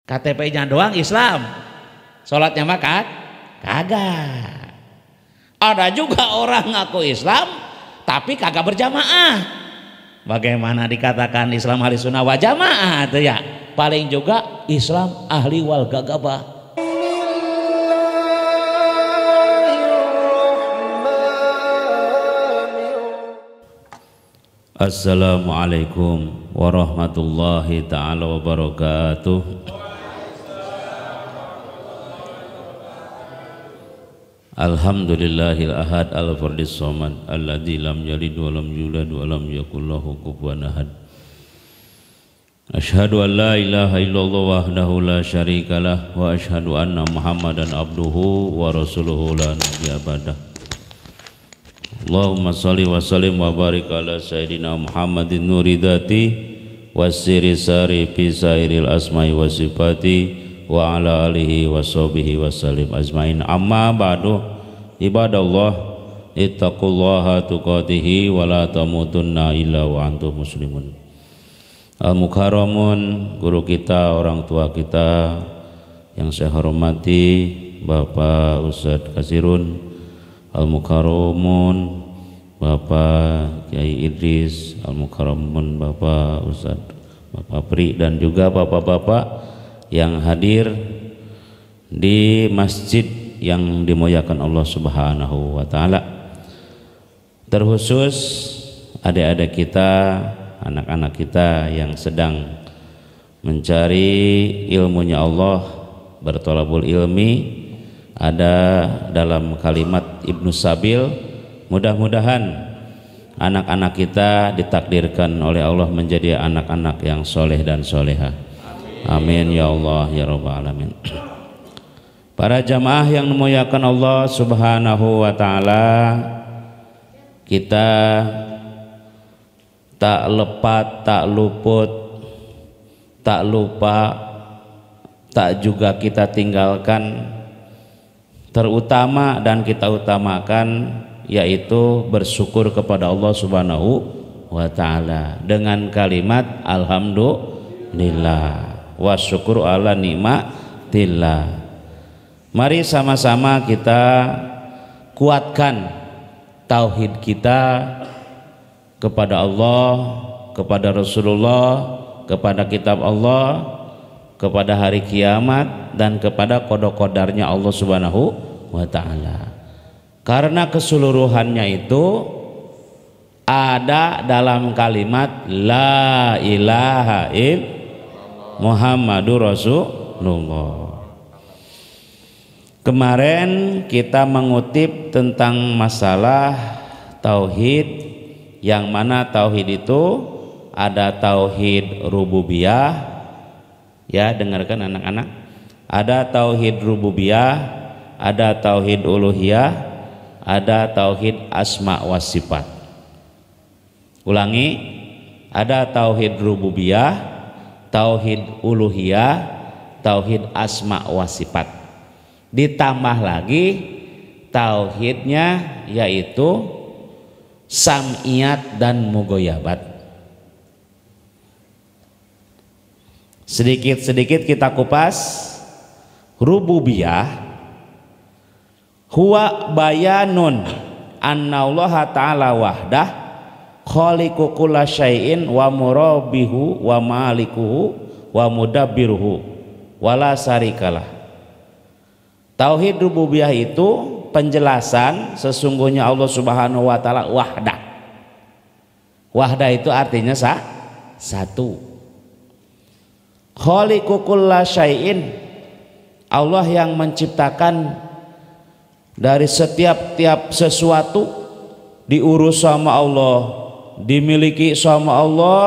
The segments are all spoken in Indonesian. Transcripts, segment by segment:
KTP-nya doang Islam, sholatnya mah kagak. Ada juga orang ngaku Islam tapi kagak berjamaah. Bagaimana dikatakan Islam ahli sunnah wal jamaah tuh ya? Paling juga Islam ahli wal gagabah. Assalamualaikum warahmatullahi ta'ala wabarakatuh. Alhamdulillahil ahad al-fardis somad alladzi lam yalid wa lam yulad wa lam yakul lahu kufuwan ahad. Asyhadu an la ilaha illallah wahdahu la syarikalah wa asyhadu anna Muhammadan abduhu wa rasuluhu la nabiyya ba'dah. Allahumma shalli wa sallim wa barik ala sayyidina Muhammadin nuridati wasiri sari fi sairil asma'i wa sifati wa ala alihi wa sahbihi wa sallim ajmain. Amma ba'du, ibadallah, ittaqullaha tuqatihi wa la tamutunna illa wa antum muslimun. Al-mukarramun, guru kita, orang tua kita yang saya hormati, Bapak Ustadz Kasirun. Al-mukarramun, Bapak Kiai Idris. Al-mukarramun, Bapak Ustadz, Bapak Pri, dan juga bapak-bapak yang hadir di masjid yang dimuliakan Allah Subhanahu wa ta'ala. Terkhusus adik-adik kita, anak-anak kita yang sedang mencari ilmunya Allah, bertolabul ilmi, ada dalam kalimat Ibnu Sabil. Mudah-mudahan anak-anak kita ditakdirkan oleh Allah menjadi anak-anak yang soleh dan solehah. Amin ya Allah ya rabbal alamin. Para jamaah yang memuliakan Allah Subhanahu wa ta'ala, kita tak lepat, tak luput, tak lupa, tak juga kita tinggalkan, terutama dan kita utamakan, yaitu bersyukur kepada Allah Subhanahu wa ta'ala dengan kalimat alhamdulillah wa syukur ala nikmatillah. Mari sama-sama kita kuatkan tauhid kita kepada Allah, kepada Rasulullah, kepada kitab Allah, kepada hari kiamat, dan kepada qada-qadarnya Allah Subhanahu wa ta'ala. Karena keseluruhannya itu ada dalam kalimat la ilaha illallah Muhammadur Rasulullah. Kemarin kita mengutip tentang masalah tauhid, yang mana tauhid itu ada tauhid rububiyah, ya dengarkan anak-anak, ada tauhid rububiyah, ada tauhid uluhiyah, ada tauhid asma wa sifat. Ulangi, ada tauhid rububiyah, tauhid uluhiyah, tauhid asma wa sifat. Ditambah lagi tauhidnya yaitu sam'iyat dan mugoyabat. Sedikit-sedikit kita kupas. Rububiyah huwa bayanun anna Allah ta'ala wahdah khaliqu kulla syai'in wa murabbihu wa malikuhu wa mudabbiruhu wala syarikalah. Tauhid rububiyah itu penjelasan sesungguhnya Allah Subhanahu wa ta'ala wahdah. Wahdah itu artinya satu. Khaliqu kulla syai'in, Allah yang menciptakan dari setiap sesuatu, diurus sama Allah, dimiliki sama Allah,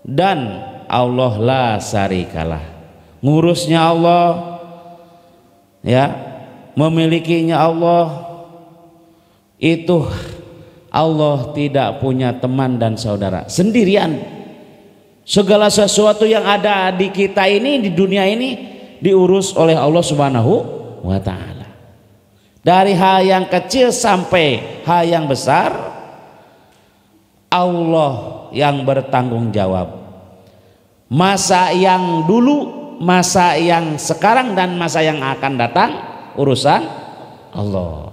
dan Allah la syarikalah, ngurusnya Allah, ya, memilikinya Allah. Itu Allah tidak punya teman dan saudara, sendirian. Segala sesuatu yang ada di kita ini, di dunia ini, diurus oleh Allah Subhanahu wa ta'ala. Dari hal yang kecil sampai hal yang besar, Allah yang bertanggung jawab. Masa yang dulu masa yang sekarang dan masa yang akan datang urusan Allah.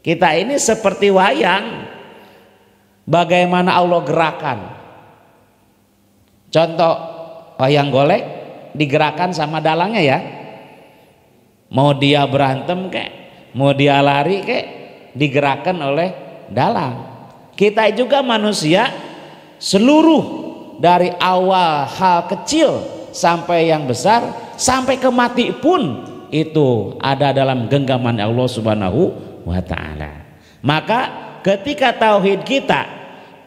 Kita ini seperti wayang, bagaimana Allah gerakan. Contoh wayang golek digerakkan sama dalangnya ya. Mau dia berantem kek, mau dia lari kek, digerakkan oleh dalang. Kita juga manusia, seluruh dari awal hal kecil sampai yang besar, sampai ke mati pun itu ada dalam genggaman Allah Subhanahu wa ta'ala. Maka ketika tauhid kita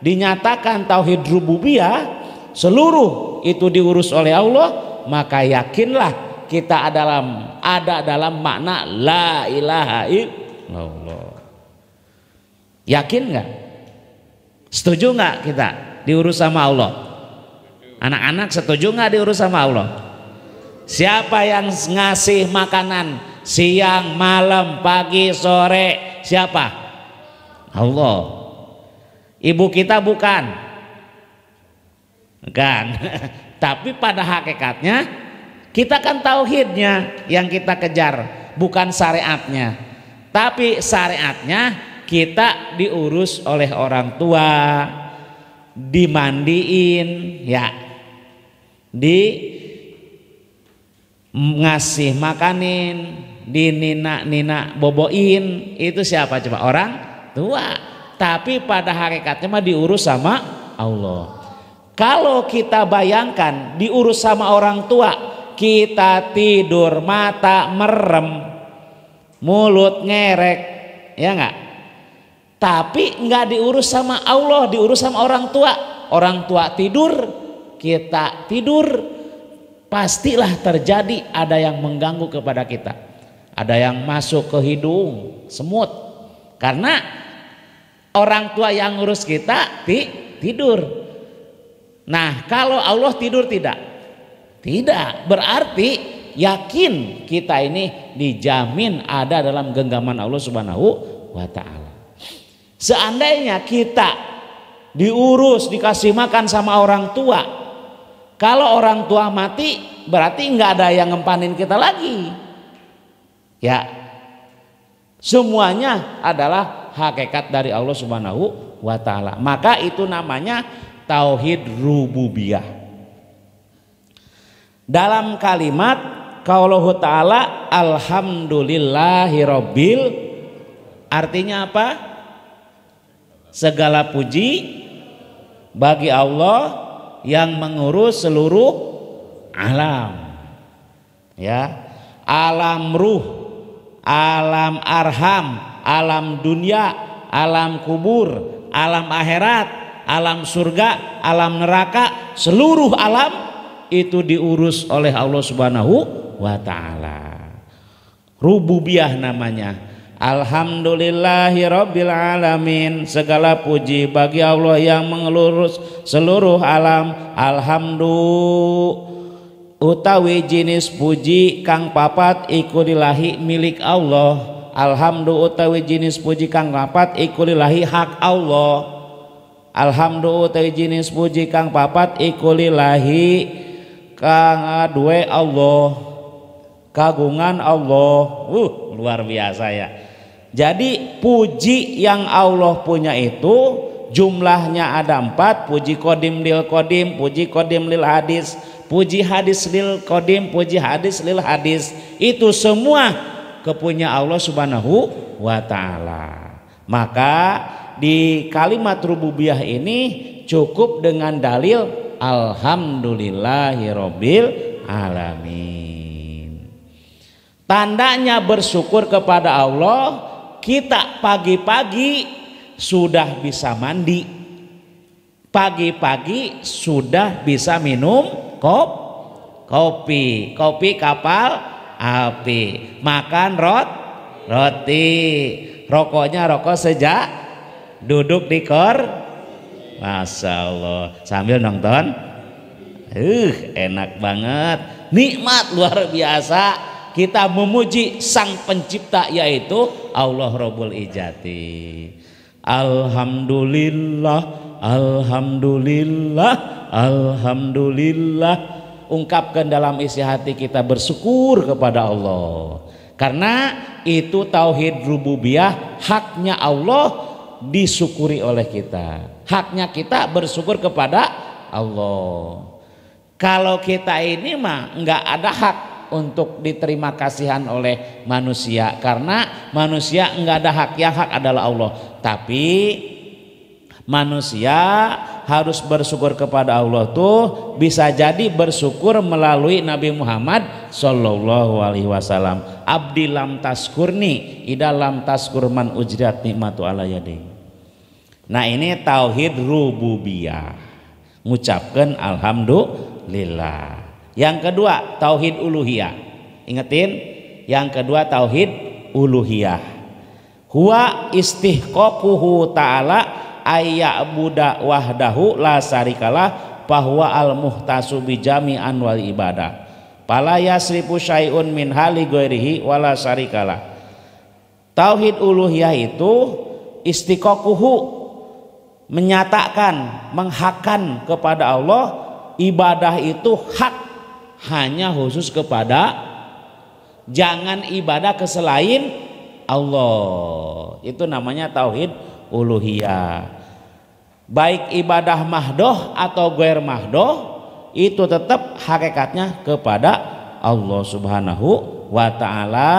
dinyatakan tauhid rububiyah, seluruh itu diurus oleh Allah, maka yakinlah kita ada dalam makna la ilaha illallah. Yakin nggak? Setuju nggak kita diurus sama Allah? Anak-anak setuju nggak diurus sama Allah? Siapa yang ngasih makanan siang, malam, pagi, sore? Siapa? Allah. Ibu kita bukan? Bukan. Tapi pada hakikatnya kita kan tauhidnya yang kita kejar, bukan syariatnya. Tapi syariatnya kita diurus oleh orang tua, dimandiin ya, ngasih makanin, dinina boboin, itu siapa coba? Orang tua. Tapi pada hakikatnya mah diurus sama Allah. Kalau kita bayangkan diurus sama orang tua, kita tidur mata merem, mulut ngerek, ya enggak? Tapi enggak diurus sama Allah, diurus sama orang tua. Orang tua tidur, kita tidur, pastilah terjadi ada yang mengganggu kepada kita. Ada yang masuk ke hidung, semut. Karena orang tua yang ngurus kita tidur. Nah, kalau Allah tidur tidak? Tidak, berarti yakin kita ini dijamin ada dalam genggaman Allah Subhanahu wa ta'ala. Seandainya kita diurus, dikasih makan sama orang tua, kalau orang tua mati berarti nggak ada yang ngempanin kita lagi. Ya, semuanya adalah hakikat dari Allah Subhanahu wa ta'ala. Maka itu namanya tauhid rububiyah. Dalam kalimat qauluhu ta'ala alhamdulillahirabbil, artinya apa? Segala puji bagi Allah yang mengurus seluruh alam. Ya, alam ruh, alam arham, alam dunia, alam kubur, alam akhirat, alam surga, alam neraka, seluruh alam itu diurus oleh Allah Subhanahu wa ta'ala. Rububiyah namanya. Alhamdulillahirabbil alamin, segala puji bagi Allah yang mengurus seluruh alam. Utawi jenis puji kang papat iku lillahi milik Allah. Utawi jenis puji kang papat iku lillahi hak Allah. Utawi jenis puji kang papat iku lillahi kang aduwe Allah, kagungan Allah. Luar biasa ya. Jadi puji yang Allah punya itu jumlahnya ada 4. Puji kodim lil kodim, puji kodim lil hadis, puji hadis lil kodim, puji hadis lil hadis. Itu semua kepunya Allah Subhanahu wa ta'ala. Maka di kalimat rububiyah ini cukup dengan dalil alhamdulillahirabbil alamin. Tandanya bersyukur kepada Allah, kita pagi-pagi sudah bisa mandi, pagi-pagi sudah bisa minum kopi kapal api, makan roti, rokoknya rokok sejak duduk di Masya Allah, sambil nonton, enak banget, nikmat luar biasa. Kita memuji sang pencipta yaitu Allah Rabbul Ijati. Alhamdulillah, alhamdulillah, alhamdulillah, ungkapkan dalam isi hati kita bersyukur kepada Allah. Karena itu tauhid rububiyah, haknya Allah disyukuri oleh kita. Haknya kita bersyukur kepada Allah. Kalau kita ini mah nggak ada hak untuk diterima kasihan oleh manusia, karena manusia nggak ada hak, yang hak adalah Allah. Tapi manusia harus bersyukur kepada Allah tuh bisa jadi bersyukur melalui Nabi Muhammad Sallallahu Alaihi Wasallam. Abdi lam taskurni idalam taskur man ujrat nikmatu ala yadi. Nah ini tauhid rububiyah, ngucapkan alhamdulillah. Yang kedua tauhid uluhiyah, ingetin, yang kedua tauhid uluhiyah. Huwa istihqaquhu ta'ala ayya'buda wahdahu la syarikalah bahwa al-muhtasu bijami anwal ibadah pala yasrifu syai'un min hali ghairihi wala syarikalah. Tauhid uluhiyah itu istiqaquhu, menyatakan, menghakkan kepada Allah ibadah itu hak hanya khusus kepada, jangan ibadah ke selain Allah. Itu namanya tauhid uluhiyah. Baik ibadah mahdoh atau ghair mahdoh itu tetap hakikatnya kepada Allah Subhanahu wa taala.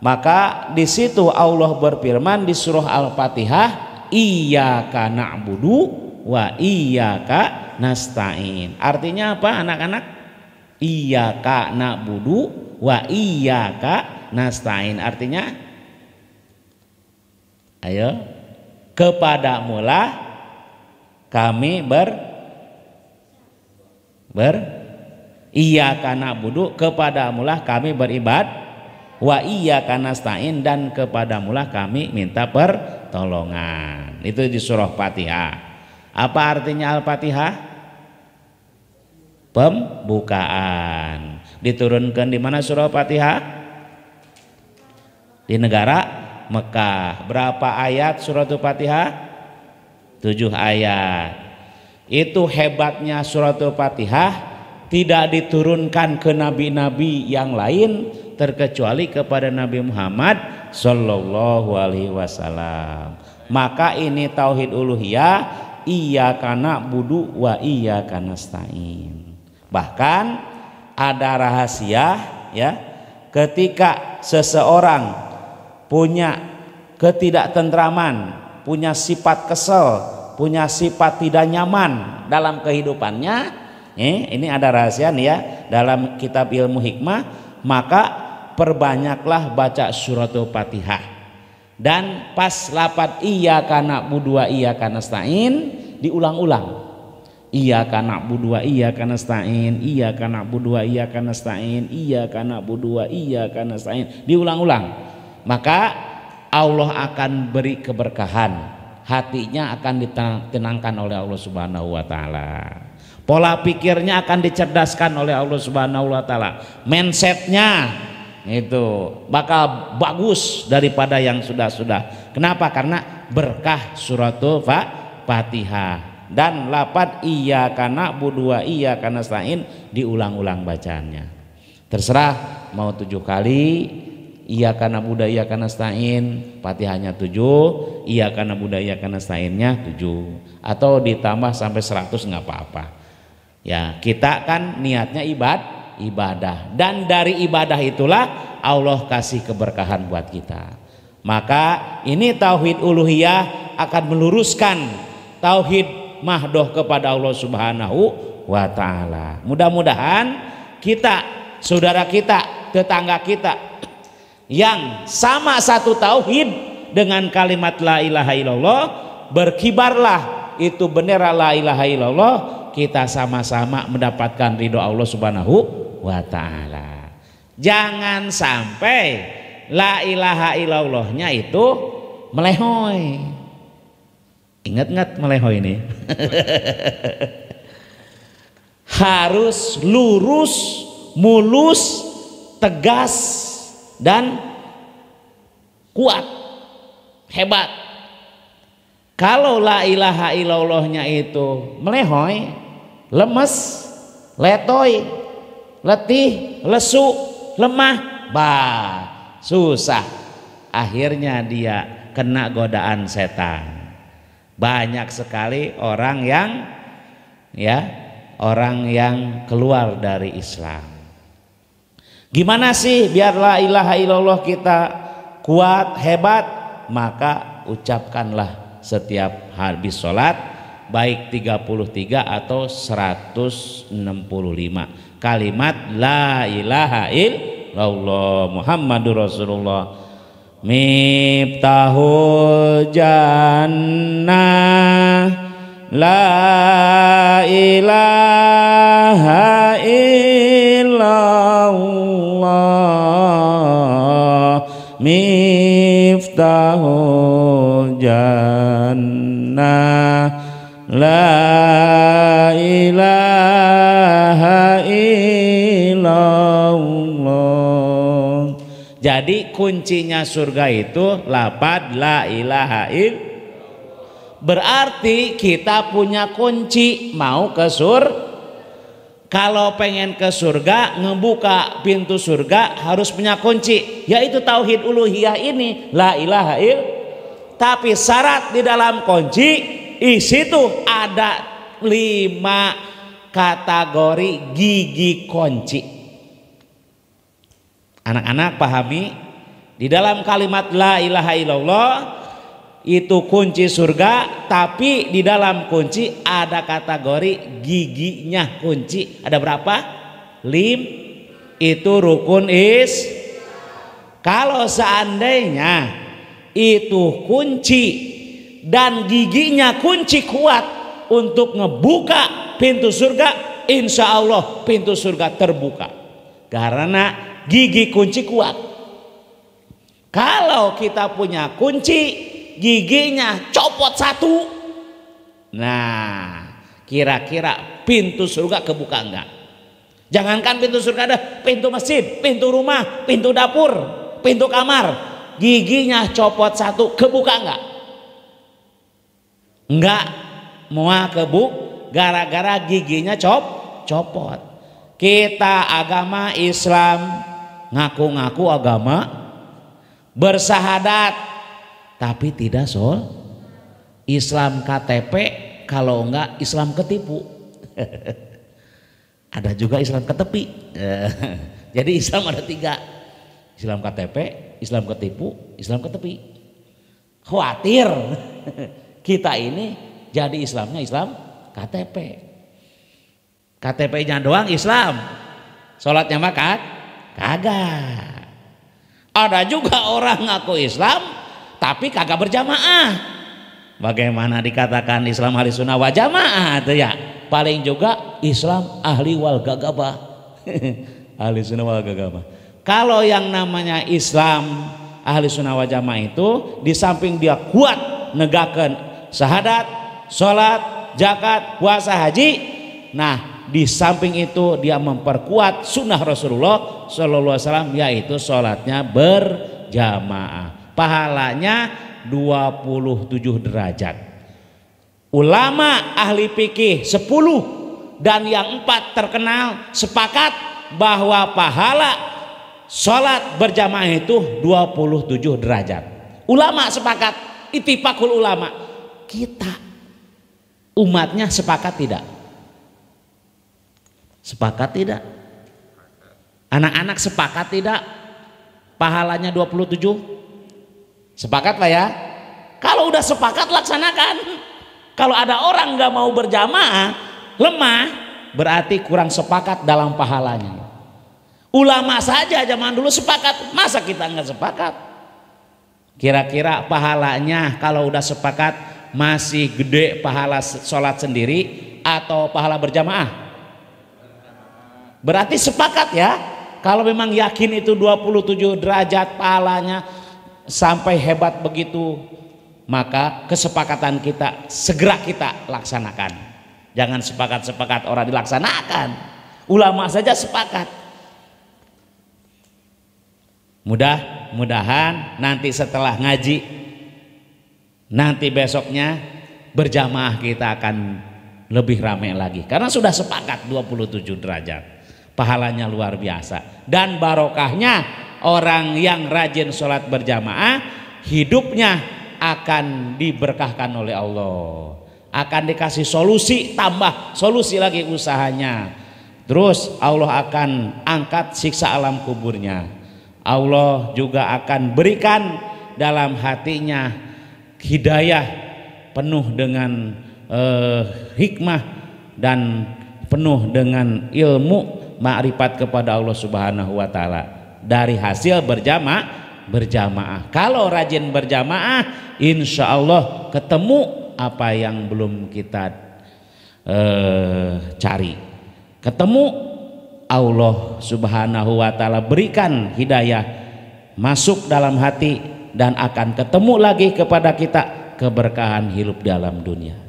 Maka di situ Allah berfirman di surah Al-Fatihah, iyyaka na'budu wa iyyaka nasta'in. Artinya apa anak-anak? Iyyaka na'budu wa iyyaka nasta'in. Artinya ayo, kepadamulah kami iyyaka na'budu, kepadamulah kami beribad, wa iyyaka nasta'in, dan kepadamulah kami minta pertolongan. Itu di surah Fatihah. Apa artinya Al-Fatihah? Pembukaan. Diturunkan di mana surah Fatihah? Di negara Mekah. Berapa ayat surah Fatihah? 7 ayat. Itu hebatnya surah Fatihah, tidak diturunkan ke nabi-nabi yang lain terkecuali kepada Nabi Muhammad Sallallahu Alaihi Wasallam. Maka ini tauhid uluhiyah, iyyaka na'budu wa iyyaka nasta'in. Bahkan ada rahasia ya, ketika seseorang punya ketidaktentraman, punya sifat kesel, punya sifat tidak nyaman dalam kehidupannya, ini ada rahasia nih ya dalam kitab ilmu hikmah, maka perbanyaklah baca suratul Fatihah. Dan pas lapat iyyaka na'budu wa iyyaka nasta'in diulang-ulang. Iyyaka na'budu wa iyyaka nasta'in, iyyaka na'budu wa iyyaka nasta'in, iyyaka na'budu wa iyyaka nasta'in, diulang-ulang. Maka Allah akan beri keberkahan, hatinya akan ditenangkan oleh Allah Subhanahu wa taala. Pola pikirnya akan dicerdaskan oleh Allah Subhanahu wa taala. Mindsetnya itu bakal bagus daripada yang sudah-sudah. Kenapa? Karena berkah suratul Fatihah. Dan lapat iyyaka na'budu wa iyyaka nasta'in diulang-ulang bacaannya. Terserah mau 7 kali iyyaka na'budu wa iyyaka nasta'in, Fatihahnya 7, iyyaka na'budu wa iyyaka nasta'innya 7, atau ditambah sampai 100 nggak apa-apa. Ya, kita kan niatnya ibadah, dan dari ibadah itulah Allah kasih keberkahan buat kita. Maka ini tauhid uluhiyah akan meluruskan tauhid mahdoh kepada Allah Subhanahu wa taala. Mudah-mudahan kita, saudara kita, tetangga kita yang sama satu tauhid dengan kalimat la ilaha illallah, berkibarlah itu bendera la ilaha illallah, kita sama-sama mendapatkan ridho Allah Subhanahu wa taala. Jangan sampai la ilaha illallahnya itu melehoi. Ingat-ingat melehoi ini. Harus lurus, mulus, tegas, dan kuat, hebat. Kalau la ilaha illallahnya itu melehoi, lemes, letoy, letih, lesu, lemah, bah, susah. Akhirnya dia kena godaan setan. Banyak sekali orang yang keluar dari Islam. Gimana sih biar la ilaha illallah kita kuat, hebat? Maka ucapkanlah setiap habis sholat, baik 33 atau 165 kalimat la ilaha illallah Muhammadur Rasulullah. Miftahul jannah la ilaha illallah. Miftahul jannah la ilaha illallah. Jadi kuncinya surga itu lafaz la ilaha illallah. Berarti kita punya kunci mau ke surga. Kalau pengen ke surga, ngebuka pintu surga harus punya kunci, yaitu tauhid uluhiyah ini, la ilaha illallah. Tapi syarat di dalam kunci di situ ada 5 kategori gigi kunci. Anak-anak pahami, di dalam kalimat la ilaha illallah itu kunci surga, tapi di dalam kunci ada kategori giginya kunci. Ada berapa? 5. Itu rukun Kalau seandainya itu kunci dan giginya kunci kuat untuk ngebuka pintu surga, insya Allah pintu surga terbuka karena gigi kunci kuat. Kalau kita punya kunci, giginya copot 1, nah kira-kira pintu surga kebuka enggak? Jangankan pintu surga, ada pintu masjid, pintu rumah, pintu dapur, pintu kamar, giginya copot 1, kebuka enggak? Enggak mau gara-gara giginya copot. Kita agama Islam, ngaku-ngaku agama, bersahadat tapi tidak Islam KTP, kalau enggak Islam ketipu. Ada juga Islam ketepi. Jadi Islam ada 3, Islam KTP, Islam ketipu, Islam ketepi. Khawatir kita ini jadi Islamnya Islam KTP. KTP-nya doang Islam, sholatnya mah kagak. Ada juga orang ngaku Islam tapi kagak berjamaah. Bagaimana dikatakan Islam ahli sunnah wal jamaah itu ya? Paling juga Islam ahli wal gagabah. Ahli sunnah wal gagabah. Kalau yang namanya Islam ahli sunnah wal jamaah itu di samping dia kuat negakan syahadat, sholat, zakat, puasa, haji, nah di samping itu dia memperkuat sunnah Rasulullah Sallallahu Alaihi Wasallam, yaitu sholatnya berjamaah. Pahalanya 27 derajat. Ulama ahli fikih 10 dan yang 4 terkenal sepakat bahwa pahala sholat berjamaah itu 27 derajat. Ulama sepakat, ittifaqul ulama. Kita umatnya sepakat tidak? Sepakat tidak? Anak-anak sepakat tidak? Pahalanya 27? Sepakat lah ya. Kalau udah sepakat laksanakan. Kalau ada orang nggak mau berjamaah, lemah, berarti kurang sepakat dalam pahalanya. Ulama saja zaman dulu sepakat, masa kita nggak sepakat? Kira-kira pahalanya kalau udah sepakat masih gede pahala sholat sendiri atau pahala berjamaah? Berarti sepakat ya. Kalau memang yakin itu 27 derajat pahalanya sampai hebat begitu, maka kesepakatan kita segera kita laksanakan. Jangan sepakat-sepakat orang dilaksanakan. Ulama saja sepakat. Mudah-mudahan nanti setelah ngaji, nanti besoknya berjamaah kita akan lebih ramai lagi karena sudah sepakat 27 derajat. Pahalanya luar biasa dan barokahnya orang yang rajin sholat berjamaah hidupnya akan diberkahkan oleh Allah, akan dikasih solusi, tambah solusi lagi usahanya. Terus Allah akan angkat siksa alam kuburnya. Allah juga akan berikan dalam hatinya hidayah penuh dengan hikmah dan penuh dengan ilmu makrifat kepada Allah Subhanahu wa taala dari hasil berjamaah. Kalau rajin berjamaah insya Allah ketemu apa yang belum kita cari, ketemu Allah Subhanahu wa taala berikan hidayah masuk dalam hati dan akan ketemu lagi kepada kita keberkahan hidup dalam dunia.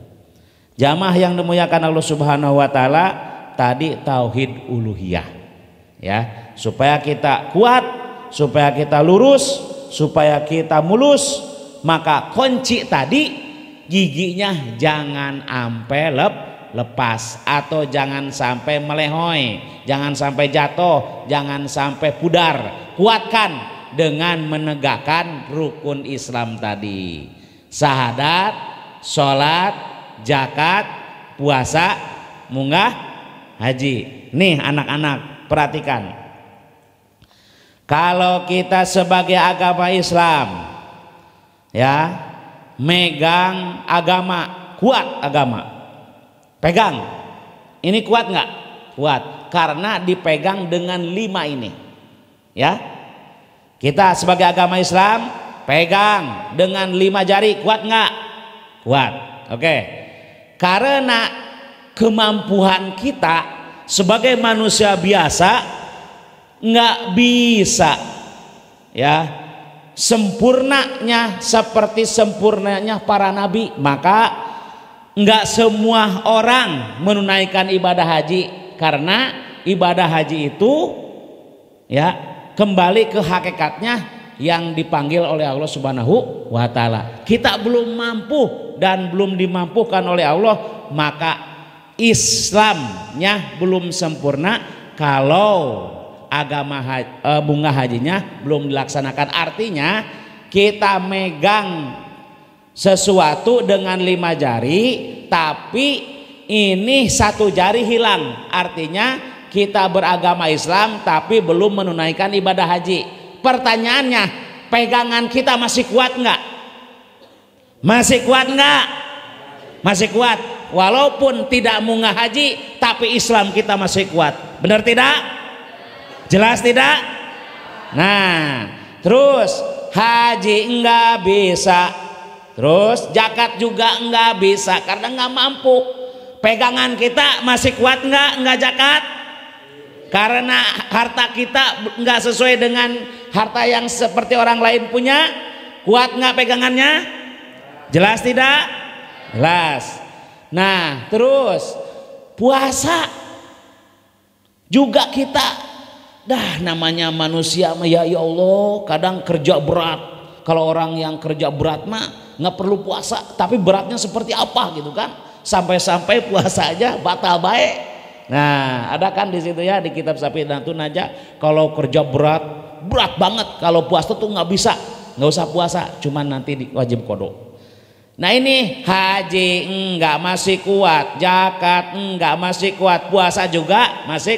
Jamaah yang dimuliakan Allah Subhanahu wa taala, tadi tauhid uluhiyah ya, supaya kita kuat, supaya kita lurus, supaya kita mulus, maka kunci tadi giginya jangan sampai lepas atau jangan sampai melehoi, jangan sampai jatuh, jangan sampai pudar. Kuatkan dengan menegakkan rukun Islam tadi, syahadat, sholat, zakat, puasa, munggah, haji. Nih anak-anak perhatikan, kalau kita sebagai agama Islam ya megang agama, kuat agama, pegang ini kuat nggak? Kuat karena dipegang dengan 5 ini ya. Kita sebagai agama Islam pegang dengan 5 jari, kuat nggak? Kuat. Oke. Karena kemampuan kita sebagai manusia biasa nggak bisa ya sempurnanya seperti sempurnanya para nabi, maka nggak semua orang menunaikan ibadah haji karena ibadah haji itu ya kembali ke hakikatnya yang dipanggil oleh Allah Subhanahu wa taala. Kita belum mampu dan belum dimampukan oleh Allah, maka Islamnya belum sempurna kalau agama bunga hajinya belum dilaksanakan. Artinya kita megang sesuatu dengan 5 jari tapi ini 1 jari hilang, artinya kita beragama Islam tapi belum menunaikan ibadah haji. Pertanyaannya, pegangan kita masih kuat nggak? Masih kuat nggak? Masih kuat. Walaupun tidak munggah haji tapi Islam kita masih kuat. Benar tidak? Jelas tidak? Nah, terus haji enggak bisa, terus zakat juga enggak bisa karena enggak mampu. Pegangan kita masih kuat enggak zakat? Karena harta kita enggak sesuai dengan harta yang seperti orang lain punya. Kuat enggak pegangannya? Jelas tidak? Jelas. Nah, terus puasa juga kita namanya manusia mah ya Allah kadang kerja berat. Kalau orang yang kerja berat mah nggak perlu puasa, tapi beratnya seperti apa gitu kan, sampai-sampai puasa aja batal baik. Nah ada kan di situ ya di kitab Safinatun aja, kalau kerja berat banget, kalau puasa tuh nggak bisa, nggak usah puasa, cuman nanti wajib kodok. Nah ini haji enggak masih kuat, zakat enggak masih kuat, puasa juga masih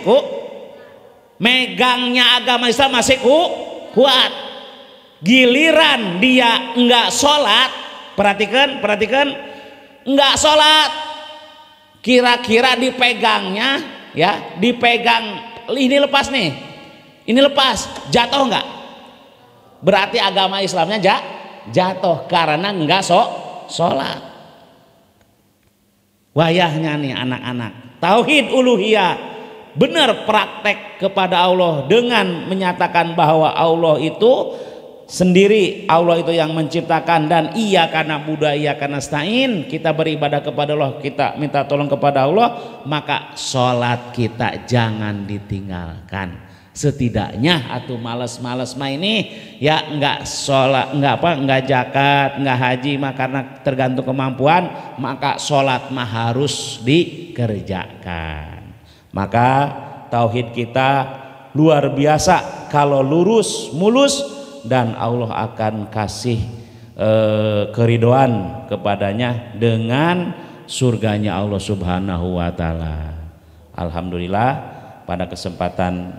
megangnya agama Islam masih kuat. Giliran dia enggak sholat, perhatikan enggak sholat, kira-kira dipegangnya ya, dipegang ini lepas nih, ini lepas, jatuh enggak? Berarti agama Islamnya jatuh karena enggak sholat. Wayahnya nih anak-anak, tauhid uluhiyah, benar praktek kepada Allah dengan menyatakan bahwa Allah itu sendiri, Allah itu yang menciptakan, dan iya karena budaya karena nasta'in, kita beribadah kepada Allah, kita minta tolong kepada Allah, maka sholat kita jangan ditinggalkan. setidaknya atuh males-males mah ini ya enggak sholat, enggak zakat, enggak haji mah karena tergantung kemampuan, maka sholat mah harus dikerjakan. Maka tauhid kita luar biasa kalau lurus mulus, dan Allah akan kasih keridoan kepadanya dengan surganya Allah Subhanahu wa taala. Alhamdulillah pada kesempatan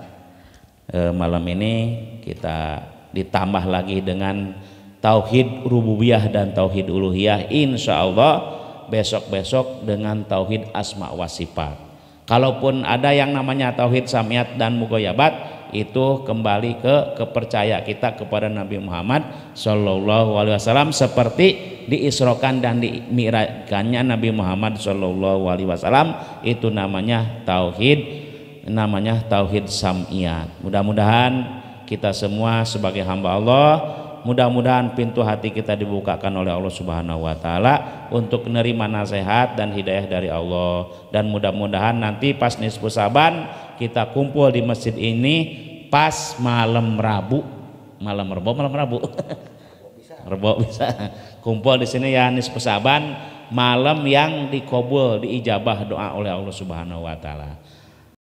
malam ini kita ditambah lagi dengan tauhid rububiyah dan tauhid uluhiyah, insya Allah besok-besok dengan tauhid asma wa sifat. Kalaupun ada yang namanya tauhid samiyat dan mugoyabat, itu kembali ke kepercayaan kita kepada Nabi Muhammad Shallallahu Alaihi Wasallam seperti diisrokan dan dimi'rajkannya Nabi Muhammad Shallallahu Alaihi Wasallam. Itu namanya tauhid samiyat. Mudah-mudahan kita semua sebagai hamba Allah, mudah-mudahan pintu hati kita dibukakan oleh Allah Subhanahu wa taala untuk menerima nasihat dan hidayah dari Allah, dan mudah-mudahan nanti pas nisfu Saban kita kumpul di masjid ini pas malam Rabu. Rebo bisa kumpul di sini ya, nisfu Saban, malam yang dikabul, diijabah doa oleh Allah Subhanahu wa taala.